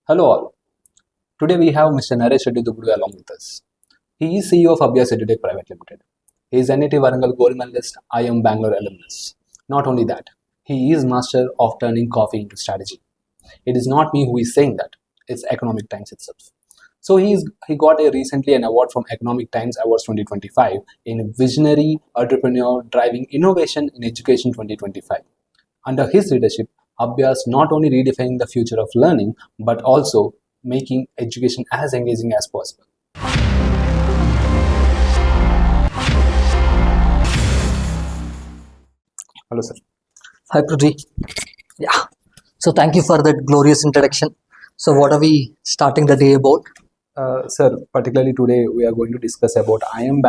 Hello all. Today we have Mr. Naresh Dubbudu along with us. He is CEO of Abhyaas Private Limited. He is NIT Warangal Gold Medalist, IIM Bangalore alumnus. Not only that, he is master of turning coffee into strategy. It is not me who is saying that. It's Economic Times itself. So he got recently an award from Economic Times Awards 2025 in Visionary Entrepreneur Driving Innovation in Education 2025. Under his leadership, Abhyaas not only redefining the future of learning, but also making education as engaging as possible. Hello, sir. Hi, Prithvi. Yeah. So thank you for that glorious introduction. So what are we starting the day about? Sir, particularly today we are going to discuss about IIM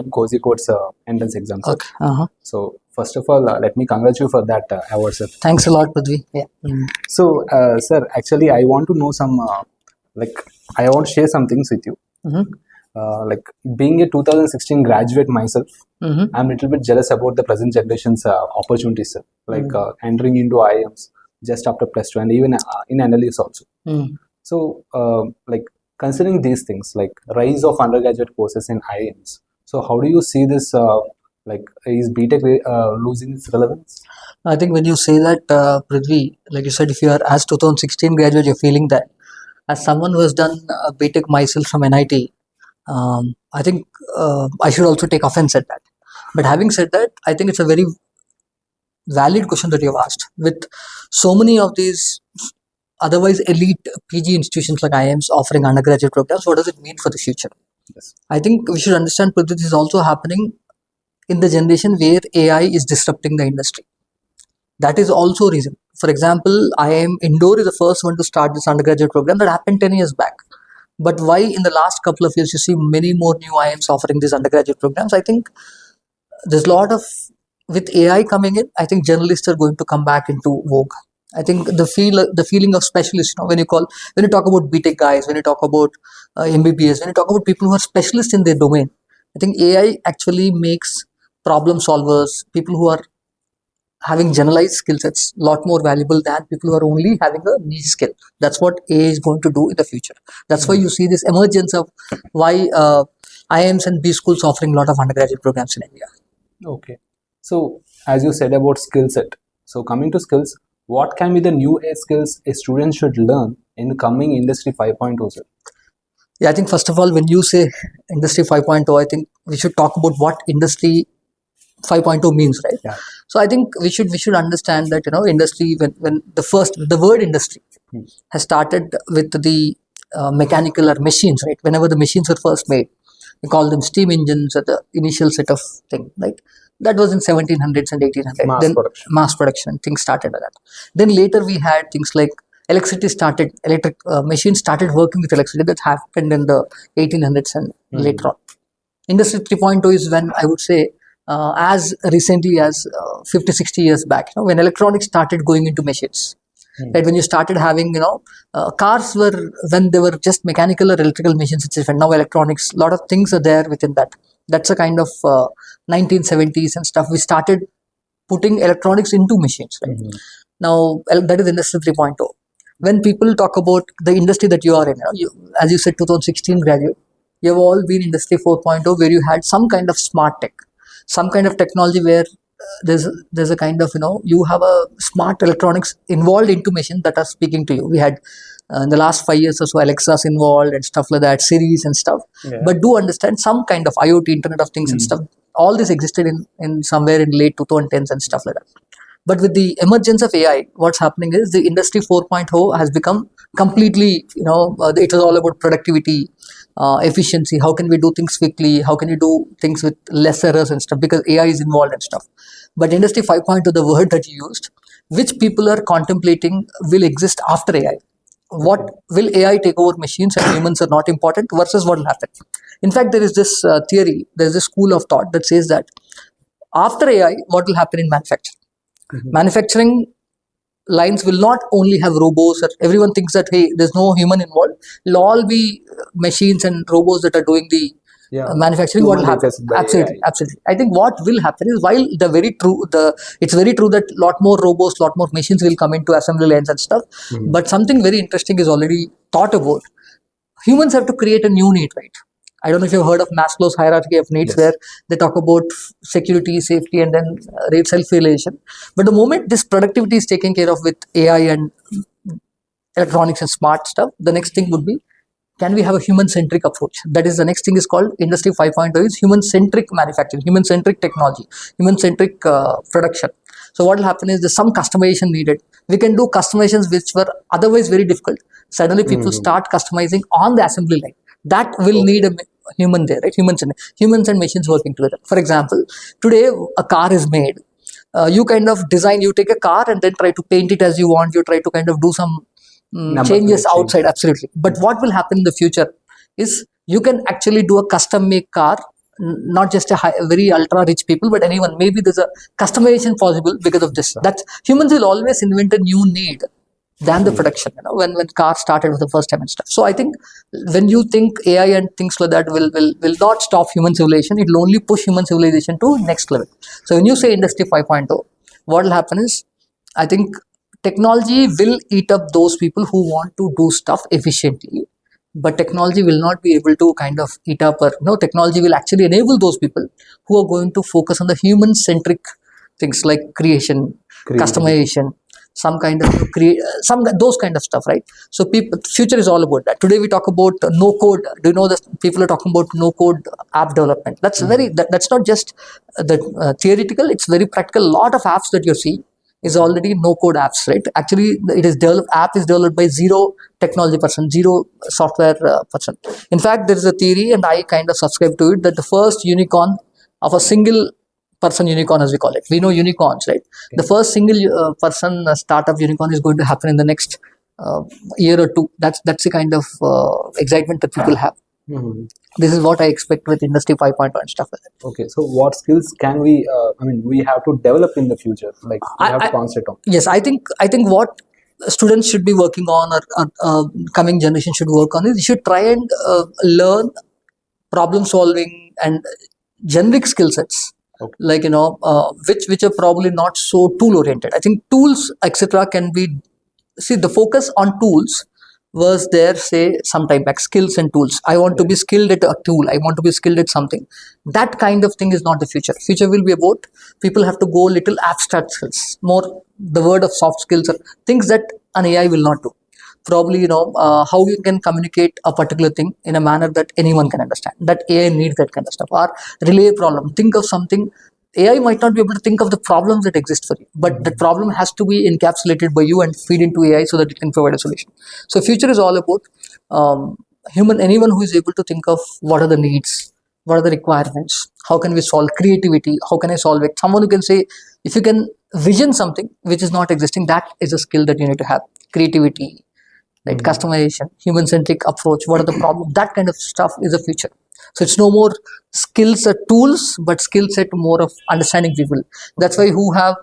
Kozhikode's entrance exam. Sir. Okay. So first of all, let me congratulate you for that award, sir. Thanks a lot, Prithvi. Yeah. So, sir, actually, I want to know some, I want to share some things with you. Like being a 2016 graduate myself, I'm a little bit jealous about the present generation's opportunities, sir. Like entering into IIMs just after plus 2 and even in analysis also. So, like considering these things, like rise of undergraduate courses in IIMs. So, how do you see this? Like, is BTech losing its relevance? I think when you say that, Prithvi, like you said, if you are as 2016 graduate, you're feeling that. As someone who has done BTech myself from NIT, I think I should also take offense at that. But having said that, I think it's a very valid question that you've asked. With so many of these otherwise elite PG institutions like IIMs offering undergraduate programs, what does it mean for the future? Yes. I think we should understand that this is also happening in the generation where AI is disrupting the industry. That is also a reason. For example, IIM Indore is the first one to start this undergraduate program that happened 10 years back. But why in the last couple of years you see many more new IIMs offering these undergraduate programs? I think there's a lot of, with AI coming in, I think journalists are going to come back into vogue. I think the feeling of specialists, when you talk about BTech guys, when you talk about MBBS, when you talk about people who are specialists in their domain, I think AI actually makes problem solvers, people who are having generalized skill sets, a lot more valuable than people who are only having a niche skill. That's what AI is going to do in the future. That's why you see this emergence of why IIMs and B schools offering a lot of undergraduate programs in India. Okay. So, as you said about skill set, so coming to skills, what can be the new age skills a student should learn in the coming Industry 5.0, sir? Yeah, I think first of all, when you say Industry 5.0, I think we should talk about what Industry 5.0 means, right? Yeah. So I think we should understand that industry, when the word industry has started with the mechanical or machines, right? Whenever the machines were first made, we call them steam engines or the initial set of thing, right? That was in 1700s and 1800s. Mass production things started like that. Then later we had things like electricity started, electric machines started working with electricity. That happened in the 1800s and later on. Industry 3.0 is when I would say as recently as 50, 60 years back, when electronics started going into machines. Right, when you started having, cars were, when they were just mechanical or electrical machines itself, and now electronics, a lot of things are there within that. That's a kind of 1970s and stuff. We started putting electronics into machines, right? Now, that is Industry 3.0. When people talk about the industry that you are in, as you said, 2016 graduate, you have all been Industry 4.0, where you had some kind of smart tech, some kind of technology where there's a kind of, you have a smart electronics involved into machines that are speaking to you. We had in the last 5 years or so Alexas involved and stuff like that, Siris and stuff. Yeah. But do understand some kind of IoT, Internet of Things and stuff. All this existed in somewhere in late 2010s and stuff like that. But with the emergence of AI, what's happening is the Industry 4.0 has become completely, it was all about productivity, efficiency. How can we do things quickly? How can you do things with less errors and stuff? Because AI is involved and stuff. But Industry 5.0, the word that you used, which people are contemplating will exist after AI. What will AI take over machines and humans are not important versus what will happen? In fact, there is this theory, there is this school of thought that says that after AI, what will happen in manufacturing? Manufacturing lines will not only have robots, or everyone thinks that, hey, there's no human involved. It'll all be machines and robots that are doing the manufacturing. What will happen? Absolutely. I think what will happen is, while it's very true that lot more robots, lot more machines will come into assembly lines and stuff. But something very interesting is already thought about. Humans have to create a new need, right? I don't know if you've heard of Maslow's hierarchy of needs, where they talk about security, safety, and then self-realization. But the moment this productivity is taken care of with AI and electronics and smart stuff, the next thing would be, can we have a human-centric approach? That is, the next thing is called Industry 5.0 is human-centric manufacturing, human-centric technology, human-centric production. So what will happen is, there's some customization needed. We can do customizations which were otherwise very difficult. Suddenly people start customizing on the assembly line. That will need a human there, right? Humans and machines working together. For example, today a car is made. You kind of design, you take a car and then try to paint it as you want. You try to kind of do some changes outside, absolutely. But what will happen in the future is, you can actually do a custom make car, not just a very ultra rich people, but anyone. Maybe there's a customization possible because of this. That humans will always invent a new need than the production, when cars started for the first time and stuff. So I think when you think AI and things like that will not stop human civilization, it will only push human civilization to next level. So when you say Industry 5.0, what will happen is, I think technology will eat up those people who want to do stuff efficiently, but technology will not be able to kind of eat up, or technology will actually enable those people who are going to focus on the human-centric things like creation, customization, some kind of those kind of stuff, right? So future is all about that. Today we talk about no code. Do you know that people are talking about no code app development? That's that's not just the theoretical, it's very practical. A lot of apps that you see is already no code apps, right? Actually, app is developed by zero technology person, zero software person. In fact, there is a theory, and I kind of subscribe to it, that the first unicorn of a single person unicorn, as we call it. We know unicorns, right? The first single person startup unicorn is going to happen in the next year or two. That's the kind of excitement that people have. This is what I expect with Industry 5.1 and stuff like that. Okay, so what skills can we? We have to develop in the future. Like, we have to concentrate on. Yes, I think what students should be working on, or coming generation should work on, is you should try and learn problem solving and generic skill sets. Okay. Like, which are probably not so tool oriented. I think tools, etc., can be, the focus on tools was there, say, sometime back. Skills and tools. I want to be skilled at a tool. I want to be skilled at something. That kind of thing is not the future. Future will be about, people have to go little abstract skills, more the word of soft skills, or things that an AI will not do. Probably, how you can communicate a particular thing in a manner that anyone can understand. That AI needs that kind of stuff. Or relay a problem. Think of something. AI might not be able to think of the problems that exist for you, but the problem has to be encapsulated by you and feed into AI so that it can provide a solution. So future is all about anyone who is able to think of what are the needs, what are the requirements, how can we solve creativity, how can I solve it. Someone who can say, if you can vision something which is not existing, that is a skill that you need to have. Creativity, right? Customization, human-centric approach, what are the problems, that kind of stuff is the future. So it's no more skills or tools, but skill set more of understanding people. That's why who have,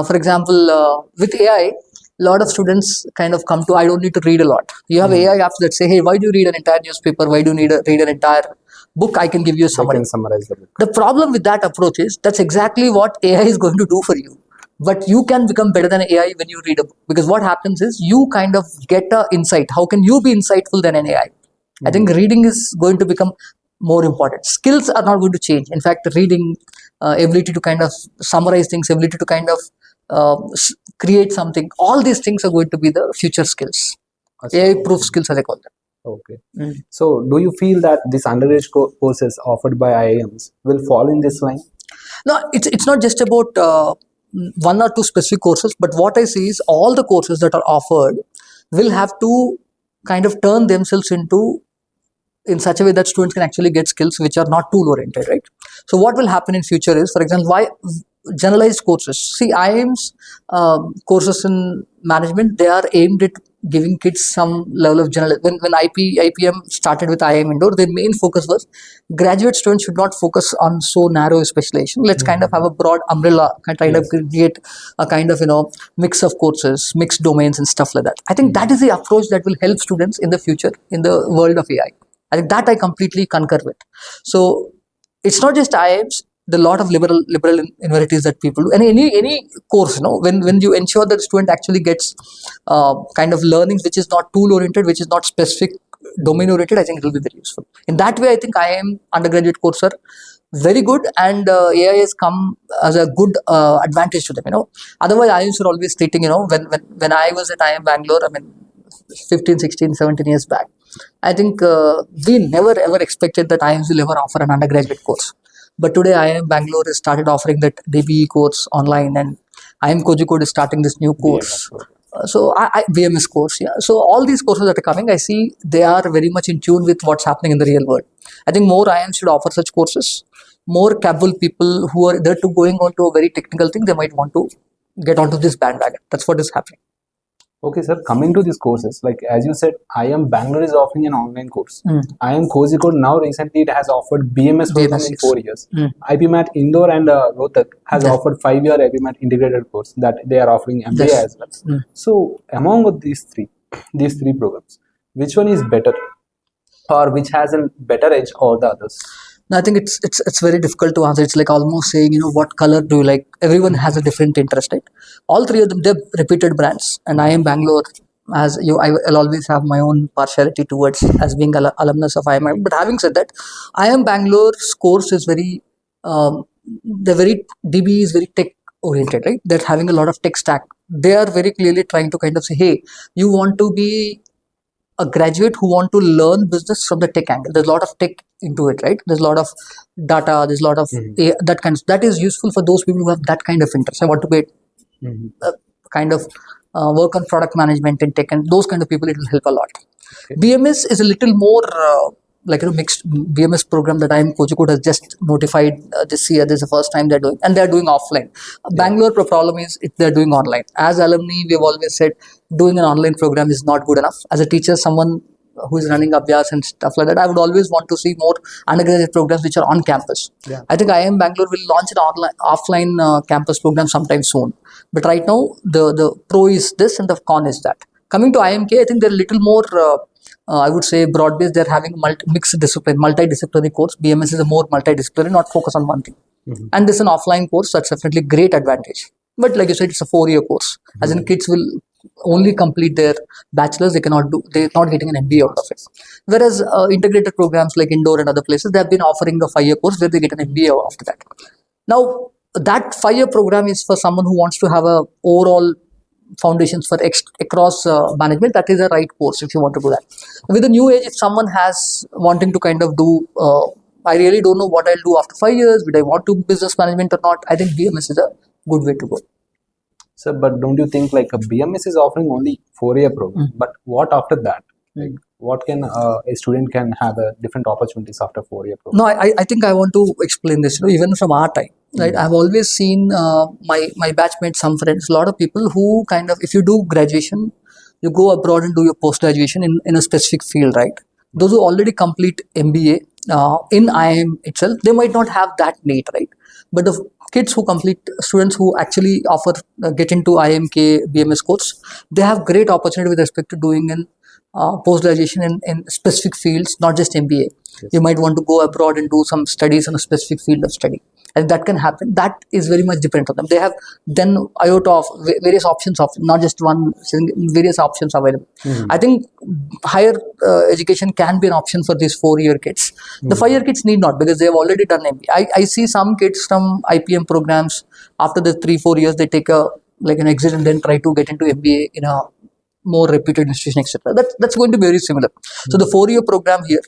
for example, with AI, a lot of students kind of come to, I don't need to read a lot. You have AI apps that say, hey, why do you read an entire newspaper? Why do you need read an entire book? I can give you a summary. I can summarize the book. The problem with that approach is, that's exactly what AI is going to do for you. But you can become better than AI when you read a book. Because what happens is, you kind of get an insight. How can you be insightful than an AI? I think reading is going to become more important. Skills are not going to change. In fact, reading, ability to kind of summarize things, ability to kind of create something, all these things are going to be the future skills. AI-proof skills, as I call them. Okay. So, do you feel that these underage courses offered by IIMs will fall in this line? No, it's not just about one or two specific courses, but what I see is, all the courses that are offered will have to kind of turn themselves into, in such a way that students can actually get skills which are not tool oriented, right? So what will happen in future is, for example, why generalized courses? See, IIMs courses in management, they are aimed at giving kids some level of general. When IPM started with IIM Indore, their main focus was, graduate students should not focus on so narrow a specialization. Let's kind of have a broad umbrella, kind of create a kind of mix of courses, mixed domains and stuff like that. I think that is the approach that will help students in the future in the world of AI. I think that I completely concur with. So it's not just IIMs. The lot of liberal universities that people do, and any course, when you ensure that the student actually gets kind of learnings which is not tool oriented, which is not specific domain oriented, I think it will be very useful. In that way, I think IIM undergraduate course are very good, and AI has come as a good advantage to them. Otherwise, IIMs were always stating, when I was at IIM Bangalore, I mean, 15, 16, 17 years back, I think we never ever expected that IIMs will ever offer an undergraduate course. But today, IIM Bangalore has started offering that DBE course online, and IIM Kozhikode is starting this new course. BMS course, yeah. So all these courses that are coming, I see they are very much in tune with what's happening in the real world. I think more IIMs should offer such courses. More capable people who are there to going on to a very technical thing, they might want to get onto this bandwagon. That's what is happening. Okay, sir. Coming to these courses, like as you said, IIM Bangalore is offering an online course. IIM Kozhikode now recently it has offered BMS program in 4 years. IPMAT Indore and Rohtak has offered 5-year IPMAT integrated course that they are offering MBA as well. So among these three programs, which one is better, or which has a better edge or the others? I think it's very difficult to answer. It's like almost saying, what color do you like? Everyone has a different interest, right? All three of them, they're reputed brands. And IIM Bangalore, I'll always have my own partiality towards as being alumnus of IIM. But having said that, IIM Bangalore's course is DB is very tech oriented, right? They're having a lot of tech stack. They are very clearly trying to kind of say, hey, you want to be a graduate who want to learn business from the tech angle. There's a lot of tech into it, right? There's a lot of data. There's a lot of that is useful for those people who have that kind of interest. I want to be kind of work on product management in tech, and those kind of people, it will help a lot. Okay. BMS is a little more mixed BMS program that IIM Kozhikode has just notified this year. This is the first time they're doing, and they're doing offline. Bangalore problem is they're doing online. As alumni, we've always said doing an online program is not good enough. As a teacher, someone who is running Abhyaas and stuff like that, I would always want to see more undergraduate programs which are on campus. I think IIM Bangalore will launch an offline campus program sometime soon. But right now, the pro is this and the con is that. Coming to IMK, I think they're a little more, I would say, broad-based. They're having mixed discipline, multidisciplinary course. BMS is a more multidisciplinary, not focus on one thing. And this is an offline course. That's definitely great advantage. But like you said, it's a 4-year course. As in, kids will only complete their bachelor's. They're not getting an MBA out of it. Whereas integrated programs like Indore and other places, they have been offering a 5-year course where they get an MBA after that. Now, that 5-year program is for someone who wants to have a overall foundations for across management. That is a right course if you want to do that. With the new age, if someone has wanting to kind of do, I really don't know what I'll do after 5 years. Would I want to business management or not? I think BMS is a good way to go. Sir, but don't you think like a BMS is offering only 4-year program? But what after that? Like, what can a student can have different opportunities after 4-year program? No, I think I want to explain this. Even from our time, right? I've always seen my batchmates, some friends, a lot of people who kind of, if you do graduation, you go abroad and do your post graduation in a specific field, right? Those who already complete MBA in IIM itself, they might not have that need, right? But the kids who complete, students who actually get into IIMK BMS course, they have great opportunity with respect to doing an post-graduation in specific fields, not just MBA. Yes. You might want to go abroad and do some studies in a specific field of study. And that can happen. That is very much dependent on them. They have then iota of various options of not just one, various options available. I think higher education can be an option for these 4-year kids. The 5-year kids need not, because they have already done MBA. I see some kids from IPM programs, after the 3-4 years, they take an exit and then try to get into MBA in a more reputed institution, etc. That's going to be very similar. So the 4-year program here,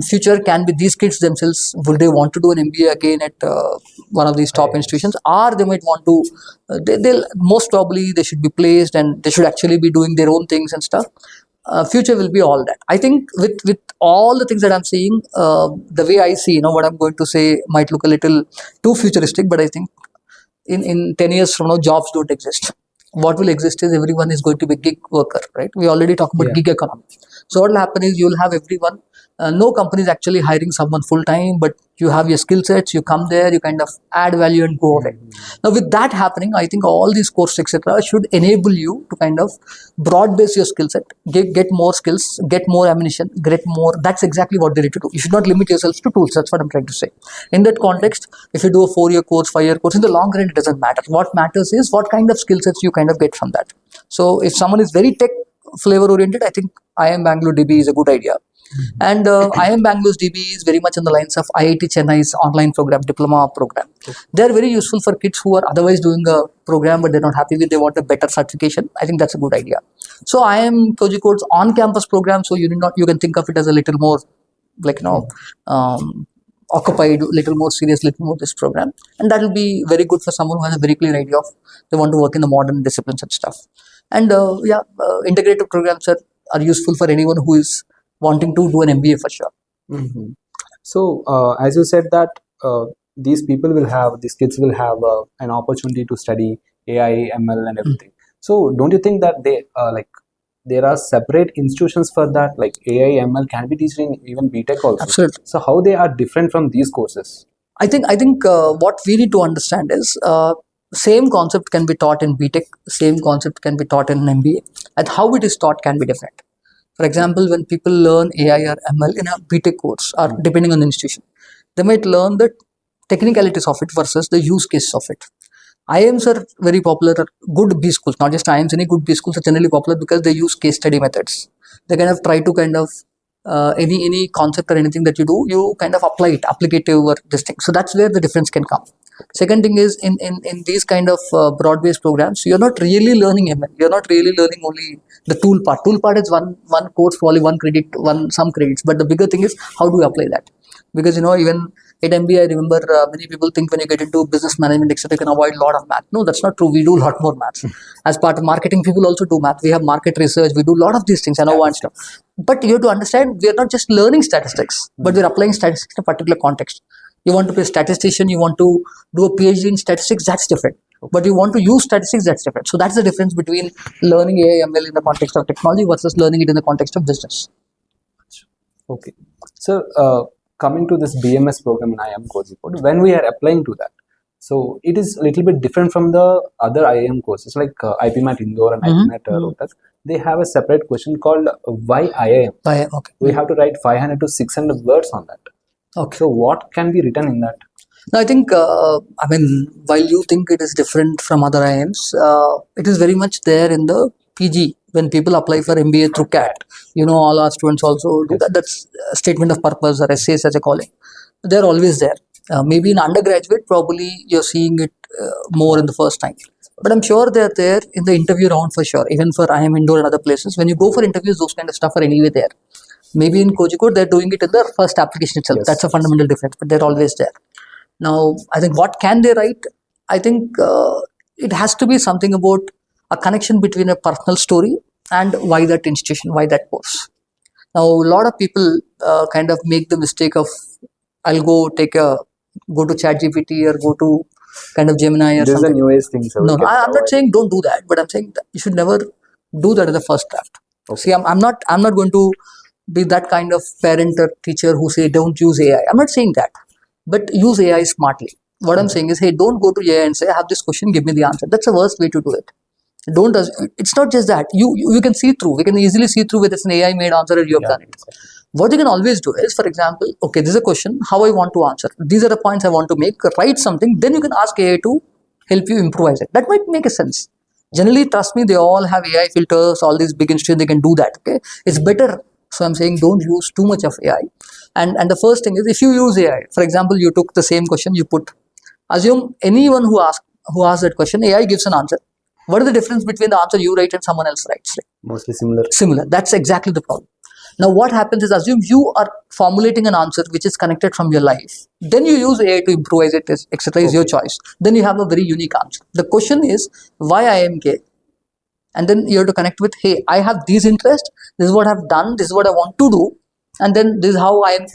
future can be these kids themselves, will they want to do an MBA again at one of these top institutions, or they might want to, they'll most probably they should be placed and they should actually be doing their own things and stuff. Future will be all that. I think with all the things that I'm seeing, the way I see, what I'm going to say might look a little too futuristic, but I think in 10 years from now, jobs don't exist. What will exist is everyone is going to be gig worker, right? We already talk about gig economy. So what will happen is you'll have everyone no company is actually hiring someone full time, but you have your skill sets, you come there, you kind of add value and go away. Now, with that happening, I think all these courses, etc., should enable you to kind of broad base your skill set, get more skills, get more ammunition, get more. That's exactly what they need to do. You should not limit yourself to tools. That's what I'm trying to say. In that context, if you do a 4-year course, 5-year course, in the long run, it doesn't matter. What matters is what kind of skill sets you kind of get from that. So, if someone is very tech flavor oriented, I think IIM Bangalore DB is a good idea. And IIM Bangalore's DB is very much in the lines of IIT Chennai's online program, diploma program. They're very useful for kids who are otherwise doing a program but they're not happy with, they want a better certification. I think that's a good idea. So IIM Kozhikode's on-campus program, so you can think of it as a little more like, occupied, little more serious, little more this program. And that will be very good for someone who has a very clear idea of they want to work in the modern disciplines and stuff. And integrated programs are useful for anyone who is wanting to do an MBA for sure. Mm-hmm. So, as you said that these kids will have an opportunity to study AI, ML, and everything. So, don't you think that there are separate institutions for that, like AI, ML can be taught in even BTech also? Absolutely. So, how they are different from these courses? I think what we need to understand is same concept can be taught in BTech, same concept can be taught in MBA, and how it is taught can be different. For example, when people learn AI or ML in a BTech course, or depending on the institution, they might learn the technicalities of it versus the use cases of it. IIMs are very popular. Good B schools, not just IIMs, any good B schools are generally popular because they use case study methods. They kind of try to any concept or anything that you do, you kind of apply it, applicative or this thing. So that's where the difference can come. Second thing is in these kind of broad-based programs, you're not really learning ML. You're not really learning only the tool part. Tool part is one course, probably one credit, some credits. But the bigger thing is how do you apply that? Because even at MBA, I remember many people think when you get into business management, etc., you can avoid a lot of math. No, that's not true. We do a lot more maths. As part of marketing, people also do math. We have market research. We do a lot of these things. I know one stuff. But you have to understand, we are not just learning statistics, but we're applying statistics in a particular context. You want to be a statistician, you want to do a PhD in statistics, that's different. But you want to use statistics, that's different. So that's the difference between learning AI, ML in the context of technology versus learning it in the context of business. Okay. So, coming to this BMS program in IIM Kozhikode, when we are applying to that, so it is a little bit different from the other IIM courses like IPMAT Indore and IPMAT Rohtak. They have a separate question called why IIM? Okay. We have to write 500 to 600 words on that. Okay. So what can be written in that? Now, I think, while you think it is different from other IIMs, it is very much there in the PG. When people apply for MBA through CAT, all our students also do that. That's a statement of purpose or essays as I call it. They're always there. Maybe in undergraduate, probably you're seeing it more in the first time. But I'm sure they're there in the interview round for sure. Even for IIM Indore and other places, when you go for interviews, those kind of stuff are anyway there. Maybe in Kozhikode, they're doing it in the first application itself. That's a fundamental difference, but they're always there. Now, I think what can they write? I think it has to be something about a connection between a personal story and why that institution, why that course. Now, a lot of people kind of make the mistake of, I'll go to ChatGPT or go to kind of Gemini or This something. is a new age thing. So No, I'm not saying don't do that, but I'm saying that you should never do that in the first draft. Okay. See, I'm not going to be that kind of parent or teacher who say don't use AI. I'm not saying that, but use AI smartly. What I'm saying is, hey, don't go to AI and say, I have this question, give me the answer. That's the worst way to do it. It's not just that. You can see through. We can easily see through whether it's an AI made answer or you have done it. What you can always do is, for example, okay, this is a question, how I want to answer. These are the points I want to make. Write something. Then you can ask AI to help you improvise it. That might make a sense. Generally, trust me, they all have AI filters, all these big institutions, they can do that. Okay, it's better. So I'm saying don't use too much of AI. And the first thing is, if you use AI, for example, you took the same question, assume anyone who asks that question, AI gives an answer. What is the difference between the answer you write and someone else writes? Mostly similar. Similar. That's exactly the problem. Now, what happens is, assume you are formulating an answer which is connected from your life. Then you use AI to improvise it, etc. is your choice. Then you have a very unique answer. The question is, why IIMK? And then you have to connect with, hey, I have these interests. This is what I've done. This is what I want to do. And then this is how IIM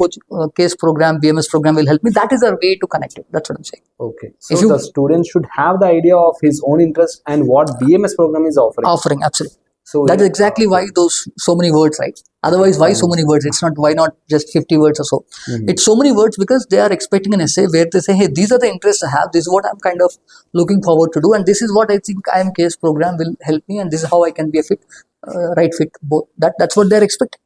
case program, BMS program will help me. That is a way to connect it. That's what I'm saying. Okay. So the student should have the idea of his own interest and what BMS program is offering. Absolutely. So That is exactly why those so many words, right? Otherwise, why so many words? It's not why not just 50 words or so. It's so many words because they are expecting an essay where they say, hey, these are the interests I have. This is what I'm kind of looking forward to do, and this is what I think IIM case program will help me, and this is how I can be a fit, right fit. Both that's what they're expecting.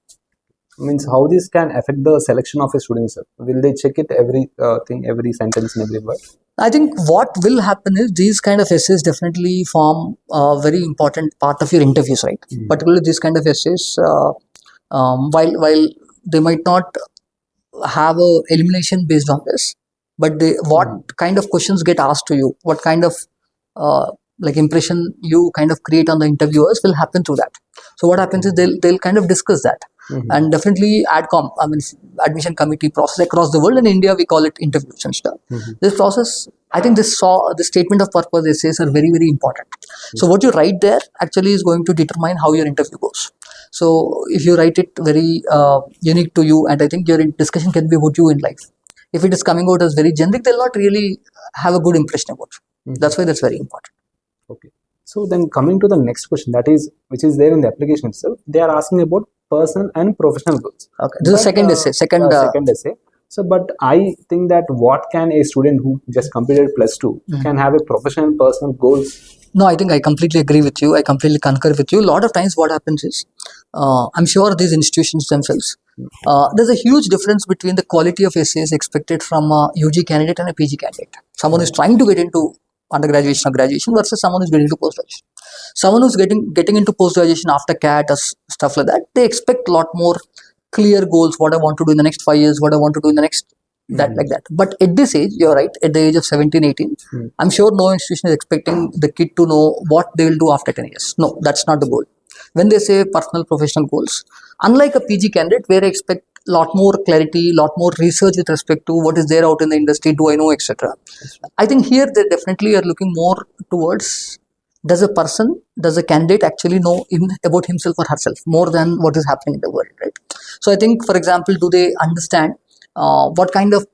means how this can affect the selection of a student, sir? Will they check it every thing, every sentence and every word? I think what will happen is these kind of essays definitely form a very important part of your interviews, right? Particularly these kind of essays, while they might not have a elimination based on this, but they what kind of questions get asked to you, what kind of like impression you kind of create on the interviewers will happen through that. So what happens is they'll kind of discuss that. And definitely adcom, I mean admission committee process across the world. In India we call it interviews and stuff. This process, I think the statement of purpose essays are very, very important. So what you write there actually is going to determine how your interview goes. So if you write it very unique to you, and I think your discussion can be about you in life. If it is coming out as very generic, they'll not really have a good impression about you. That's why that's very important. Okay. So then coming to the next question, that is which is there in the application itself, they are asking about personal and professional goals. Okay. This is second essay. Second essay. So, but I think that what can a student who just completed +2 can have a professional and personal goals? No, I think I completely agree with you. I completely concur with you. A lot of times what happens is, I'm sure these institutions themselves, there's a huge difference between the quality of essays expected from a UG candidate and a PG candidate. Someone who's trying to get into undergraduation or graduation versus someone who's getting into post-graduation. Someone who's getting into post-graduation after CAT or stuff like that, they expect a lot more clear goals, what I want to do in the next 5 years, what I want to do in the next like that. But at this age, you're right, at the age of 17, 18, I'm sure no institution is expecting the kid to know what they will do after 10 years. No, that's not the goal. When they say personal professional goals, unlike a PG candidate where I expect a lot more clarity, lot more research with respect to what is there out in the industry, do I know, etc. I think here they definitely are looking more towards, does a candidate actually know about himself or herself more than what is happening in the world, right? So I think, for example, do they understand what kind of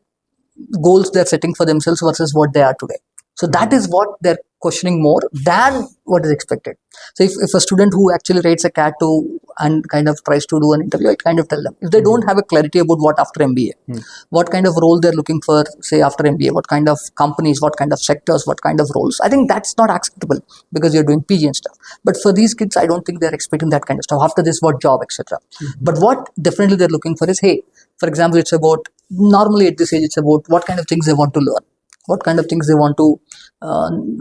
goals they're setting for themselves versus what they are today? So that is what they're questioning more than what is expected. So if a student who actually writes a CAT 2 and kind of tries to do an interview, I kind of tell them, if they don't have a clarity about what after MBA, what kind of role they're looking for, say after MBA, what kind of companies, what kind of sectors, what kind of roles, I think that's not acceptable because you're doing PG and stuff. But for these kids, I don't think they're expecting that kind of stuff. After this, what job, etc. But what definitely they're looking for is, hey, for example, it's about, normally at this age, it's about what kind of things they want to learn. What kind of things they want to,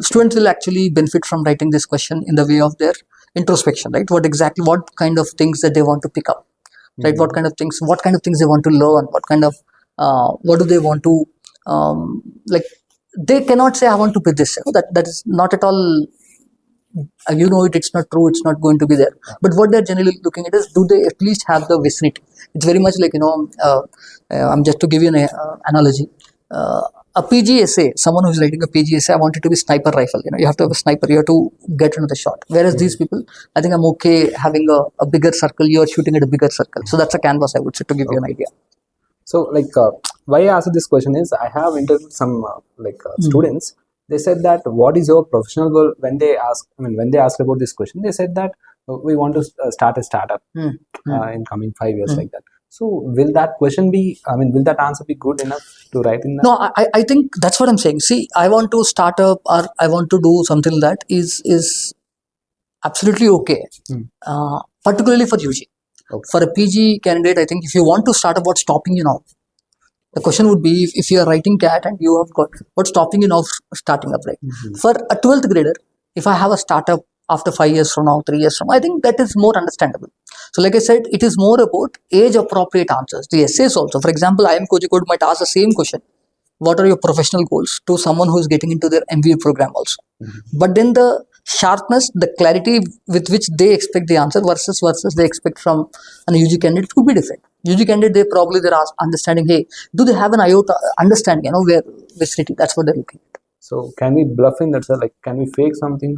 students will actually benefit from writing this question in the way of their introspection, right? What kind of things that they want to pick up, right? What kind of things they want to learn, what do they want to, like, they cannot say, I want to be this. That is not at all, it's not true, it's not going to be there. But what they're generally looking at is, do they at least have the vicinity? It's very much like, I'm just to give you an analogy. A PG essay, someone who's writing a PG essay, I want it to be sniper rifle. You have to have a sniper, you have to get into the shot. Whereas these people, I think I'm okay having a bigger circle, you're shooting at a bigger circle. So that's a canvas, I would say, to give you an idea. So, why I asked this question is, I have interviewed some students. They said that, what is your professional goal? When they ask about this question, they said that we want to start a startup in coming 5 years, like that. So will that question be, will that answer be good enough to write in that? No, I think that's what I'm saying. See, I want to start up or I want to do something that is absolutely okay, particularly for UG. Okay. For a PG candidate, I think if you want to start up, what's stopping you now? The question would be, if you are writing CAT and you have got, what's stopping you now starting up, right? For a 12th grader, if I have a startup after 5 years from now, 3 years from now, I think that is more understandable. So like I said, it is more about age-appropriate answers. The essays also, for example, IIM Kozhikode might ask the same question. What are your professional goals to someone who is getting into their MBA program also? But then the sharpness, the clarity with which they expect the answer versus they expect from an UG candidate could be different. UG candidate, they're understanding, hey, do they have an iota understanding, where vicinity? That's what they're looking at. So can we bluff in that, sir? Like, can we fake something?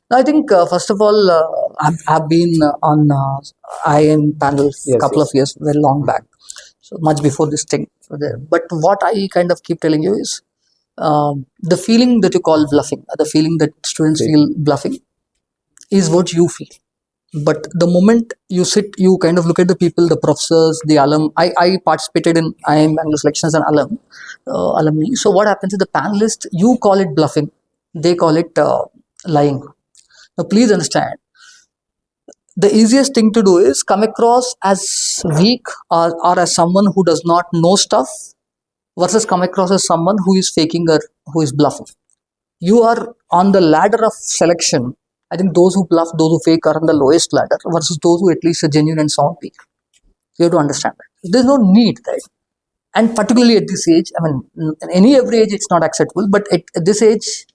I think, first of all, I've been on IIM panels a couple of years, very long back. So much before this thing. But what I kind of keep telling you is, the feeling that you call bluffing, the feeling that students feel bluffing, is what you feel. But the moment you sit, you kind of look at the people, the professors, the alum. I participated in IIM Bangalore selections and alumni. So what happens is the panelists, you call it bluffing, they call it lying. Now please understand, the easiest thing to do is come across as weak or as someone who does not know stuff versus come across as someone who is faking or who is bluffing. You are on the ladder of selection. I think those who bluff, those who fake are on the lowest ladder versus those who at least are genuine and sound peak. You have to understand that. There's no need, right? And particularly at this age, I mean, in every age it's not acceptable, but at this age,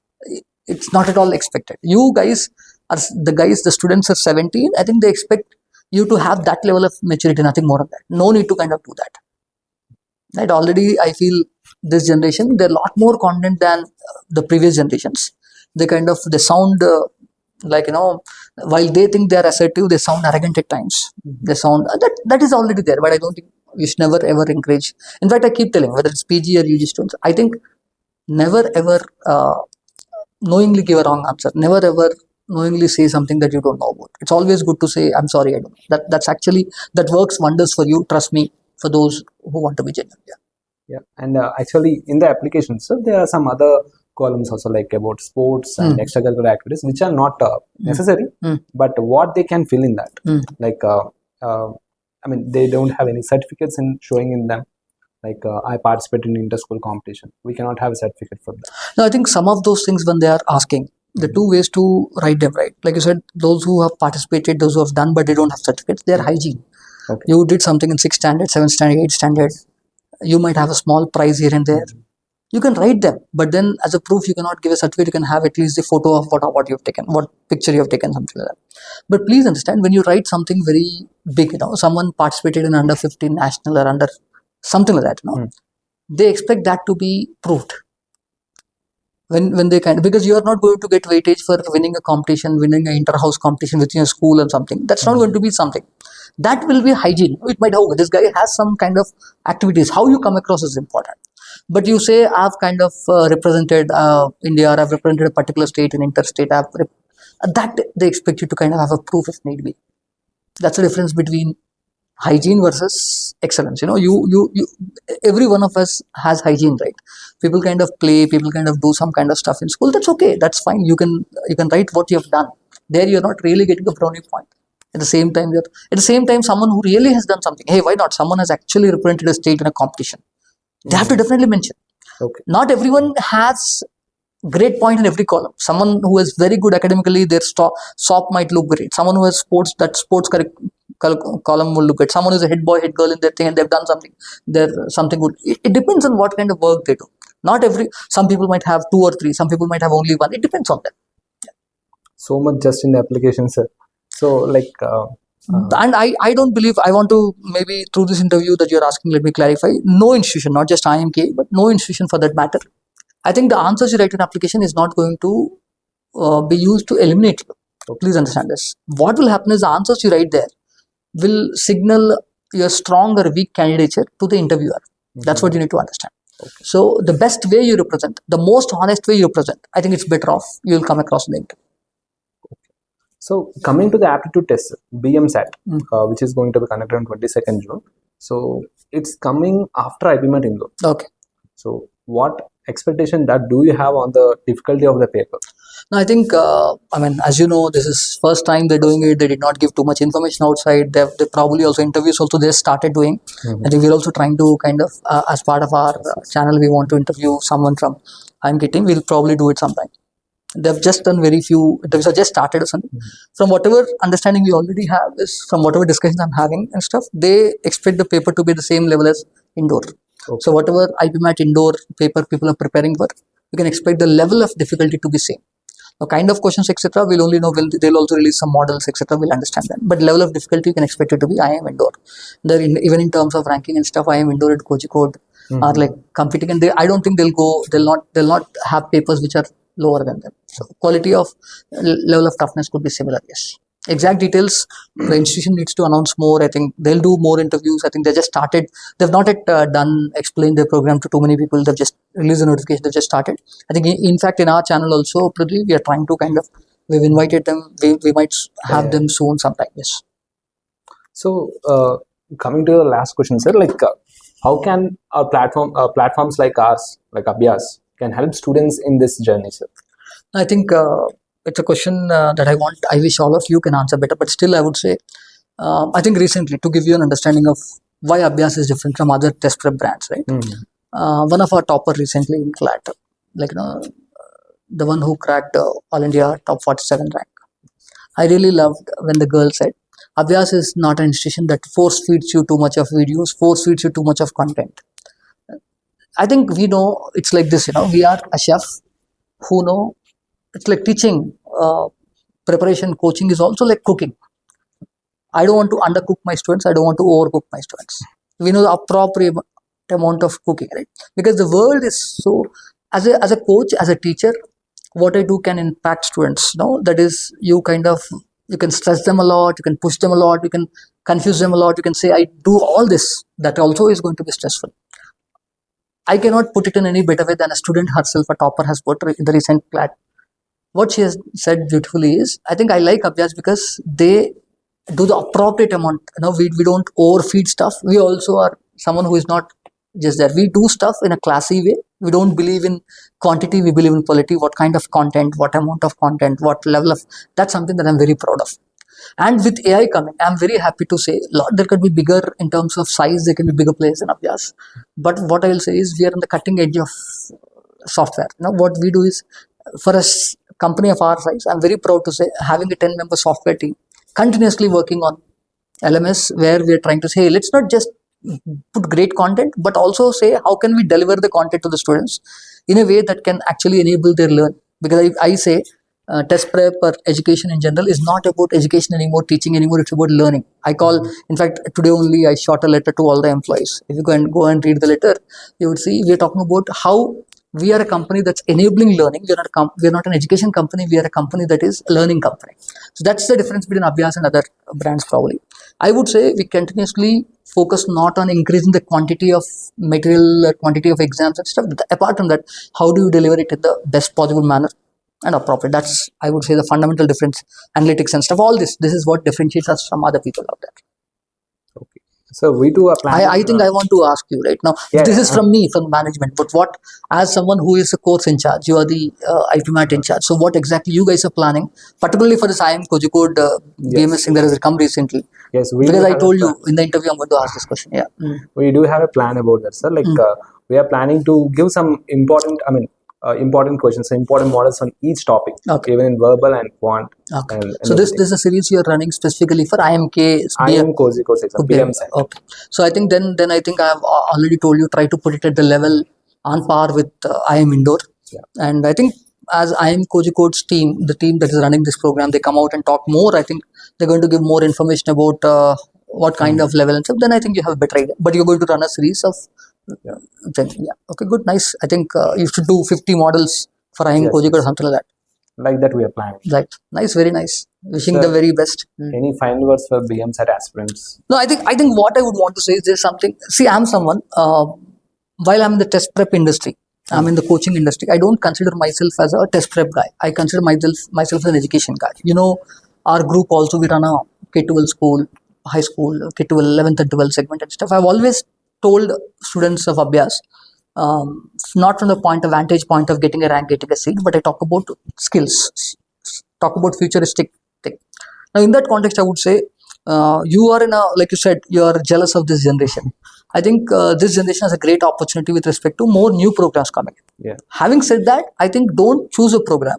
it's not at all expected. You guys are the students are 17. I think they expect you to have that level of maturity, nothing more than that. No need to kind of do that. Right? Already, I feel this generation, they're a lot more confident than the previous generations. They sound like, while they think they're assertive, they sound arrogant at times. They sound, that is already there, but I don't think we should never ever encourage. In fact, I keep telling, whether it's PG or UG students, I think never ever knowingly give a wrong answer. Never ever knowingly say something that you don't know about. It's always good to say, I'm sorry, I don't know. That works wonders for you. Trust me, for those who want to be genuine. Yeah. Yeah, and actually in the application, so there are some other columns also, like about sports and extracurricular activities, which are not necessary, but what they can fill in that. Like, I mean, they don't have any certificates in showing in them. Like, I participated in inter-school competition. We cannot have a certificate for that. Now, I think some of those things, when they are asking, the two ways to write them, right? Like you said, those who have participated, those who have done, but they don't have certificates, they are hygiene. Okay. You did something in 6th standard, 7th standard, 8th standard. You might have a small prize here and there. You can write them, but then as a proof, you cannot give a certificate. You can have at least the photo of what you've taken, what picture you have taken, something like that. But please understand, when you write something very big, someone participated in under 15 national or under something like that, they expect that to be proved. When they because you are not going to get weightage for winning a competition, winning an inter-house competition within a school and something. That's not going to be something. That will be hygiene. It might, this guy has some kind of activities. How you come across is important. But you say, I've kind of represented India, or I've represented a particular state and interstate. That they expect you to kind of have a proof if need be. That's the difference between hygiene versus excellence. You every one of us has hygiene, right? People kind of play, people kind of do some kind of stuff in school. That's okay. That's fine. You can write what you have done. There you're not really getting a brownie point. At the same time, someone who really has done something. Hey, why not? Someone has actually represented a state in a competition. They have to definitely mention. Okay. Not everyone has great point in every column. Someone who is very good academically, their SOP might look great. Someone who has sports column will look good. Someone who's a head boy, head girl in their thing and they've done something. They're something good. It depends on what kind of work they do. Some people might have 2 or 3. Some people might have only 1. It depends on them. So much just in the application, sir. So like... and I don't believe, I want to, maybe through this interview that you're asking, let me clarify, no institution, not just IIMK, but no institution for that matter. I think the answers you write in application is not going to be used to eliminate you. So please understand this. What will happen is the answers you write there will signal your strong or weak candidature to the interviewer. That's what you need to understand. Okay. So the best way you represent, the most honest way you represent, I think it's better off you will come across in the interview. So coming to the aptitude test, BMSAT, which is going to be conducted on 22nd June. So it's coming after IPMAT Indore. Okay. So what expectation that do you have on the difficulty of the paper? No, I think, as you know, this is first time they're doing it. They did not give too much information outside. They probably also interviews also they started doing. I think we're also trying to kind of, as part of our channel, we want to interview someone from IIMK team. We'll probably do it sometime. They've just done very few interviews or just started or something. From whatever understanding we already have is, from whatever discussions I'm having and stuff, they expect the paper to be the same level as Indore. Okay. So whatever IPMAT Indore paper people are preparing for, you can expect the level of difficulty to be same. The kind of questions, etc., we'll only know, they'll also release some models, etc., we'll understand that. But level of difficulty, you can expect it to be IIM Indore. Even in terms of ranking and stuff, IIM Indore and Kozhikode are like competing, and I don't think they'll not have papers which are lower than them. So quality of level of toughness could be similar, yes. Exact details, the institution needs to announce more. I think they'll do more interviews. I think they just started. They've not yet explained their program to too many people. They've just released a notification. They've just started. I think, in fact, in our channel also, Prithvi, we are trying to kind of We've invited them. We might have them soon sometime. Yes. So, coming to the last question, sir, like how can our platforms like ours, like Abhyaas, can help students in this journey, sir? I think it's a question that I wish all of you can answer better, but still I would say, I think recently, to give you an understanding of why Abhyaas is different from other test prep brands, right? One of our topper recently in CLAT, the one who cracked All India top 47 rank. I really loved when the girl said, Abhyaas is not an institution that force feeds you too much of videos, force feeds you too much of content. I think we know it's like this, we are a chef who know it's like teaching, preparation, coaching is also like cooking. I don't want to undercook my students. I don't want to overcook my students. We know the appropriate amount of cooking, right? Because the world is so, as a coach, as a teacher, what I do can impact students. That is, you can stress them a lot, you can push them a lot, you can confuse them a lot, you can say, I do all this. That also is going to be stressful. I cannot put it in any better way than a student herself, a topper, has put in the recent CLAT. What she has said beautifully is, I think I like Abhyaas because they do the appropriate amount. We don't overfeed stuff. We also are someone who is not just there. We do stuff in a classy way. We don't believe in quantity. We believe in quality. What kind of content, what amount of content, what level of, that's something that I'm very proud of. And with AI coming, I'm very happy to say, there could be bigger in terms of size, there can be bigger players in Abhyaas. But what I will say is, we are on the cutting edge of software. What we do is, for a company of our size, I'm very proud to say, having a 10-member software team continuously working on LMS, where we are trying to say, hey, let's not just put great content, but also say, how can we deliver the content to the students in a way that can actually enable their learn. Because I say, test prep or education in general is not about education anymore, teaching anymore, it's about learning. In fact, today only I shot a letter to all the employees. If you go and read the letter, you would see we are talking about how we are a company that's enabling learning. We are not an education company. We are a company that is a learning company. So that's the difference between Abhyaas and other brands probably. I would say we continuously focus not on increasing the quantity of material, quantity of exams and stuff. But apart from that, how do you deliver it in the best possible manner and appropriate? That's, I would say, the fundamental difference. Analytics and stuff. All this is what differentiates us from other people out there. Okay. So we do a plan. I think I want to ask you right now. This is from me, from management. But what, as someone who is a course in charge, you are the IPMAT in charge. So what exactly you guys are planning, particularly for this IIM Kozhikode BMS thing that has come recently? Yes, because I told you in the interview I'm going to ask this question. Yeah. We do have a plan about that, sir. We are planning to give some important questions, important models on each topic, even in verbal and quant. Okay. So this is a series you are running specifically for IIM Kozhikode BMS. Okay. So I think then I think I have already told you, try to put it at the level on par with IIM Indore. Yeah. And I think as IIM Kozhikode's team, the team that is running this program, they come out and talk more. I think they're going to give more information about what kind of level and stuff. Then I think you have a better idea. But you're going to run a series of Okay, good, nice. I think you should do 50 models for IIM Kozhikode, something like that. Like that we are planning. Right. Nice, very nice. Wishing the very best. Any final words for BMs at aspirants? No, I think what I would want to say is there's something. See, I'm someone, while I'm in the test prep industry, I'm in the coaching industry, I don't consider myself as a test prep guy. I consider myself as an education guy. Our group also, we run a K-12 school, high school, K-12, 11th and 12th segment and stuff. I've always told students of Abhyaas, not from the vantage point of getting a rank, getting a seat, but I talk about skills, talk about futuristic thing. Now, in that context, I would say, you are like you said, you are jealous of this generation. I think this generation has a great opportunity with respect to more new programs coming. Yeah. Having said that, I think don't choose a program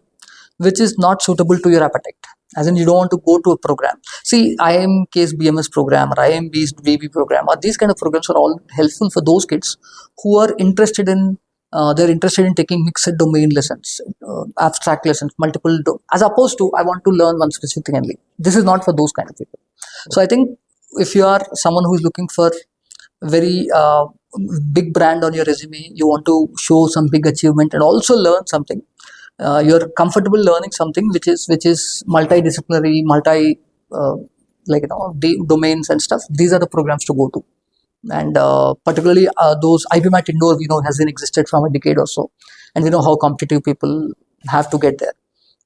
which is not suitable to your appetite. As in, you don't want to go to a program. See, IIM Case BMS program or IIM Beast BB program, or these kind of programs are all helpful for those kids who are interested in taking mixed domain lessons, abstract lessons, as opposed to, I want to learn one specific thing only. This is not for those kind of people. So I think if you are someone who is looking for very big brand on your resume, you want to show some big achievement and also learn something, you're comfortable learning something which is multidisciplinary, domains and stuff. These are the programs to go to. And particularly those IPMAT Indore, we know has been existed from a decade or so, and we know how competitive people have to get there.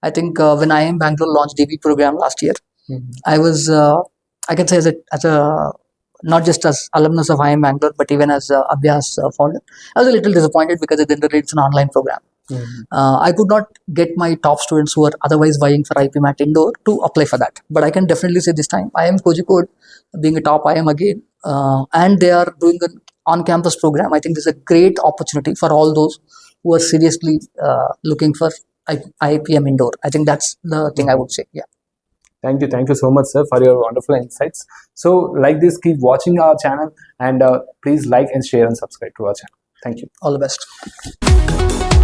I think when IIM Bangalore launched DB program last year, Mhm. I was, I can say as a not just as alumnus of IIM Bangalore, but even as Abhyaas founder, I was a little disappointed because at the end of the day, it's an online program. Mhm. I could not get my top students who are otherwise vying for IPMAT indoor to apply for that. But I can definitely say this time, IIM Kozhikode being a top IIM again, and they are doing an on-campus program. I think this is a great opportunity for all those who are seriously looking for IPM indoor. I think that's the thing I would say. Yeah. Thank you so much, sir, for your wonderful insights. So, like this, keep watching our channel and please like and share and subscribe to our channel. Thank you. All the best.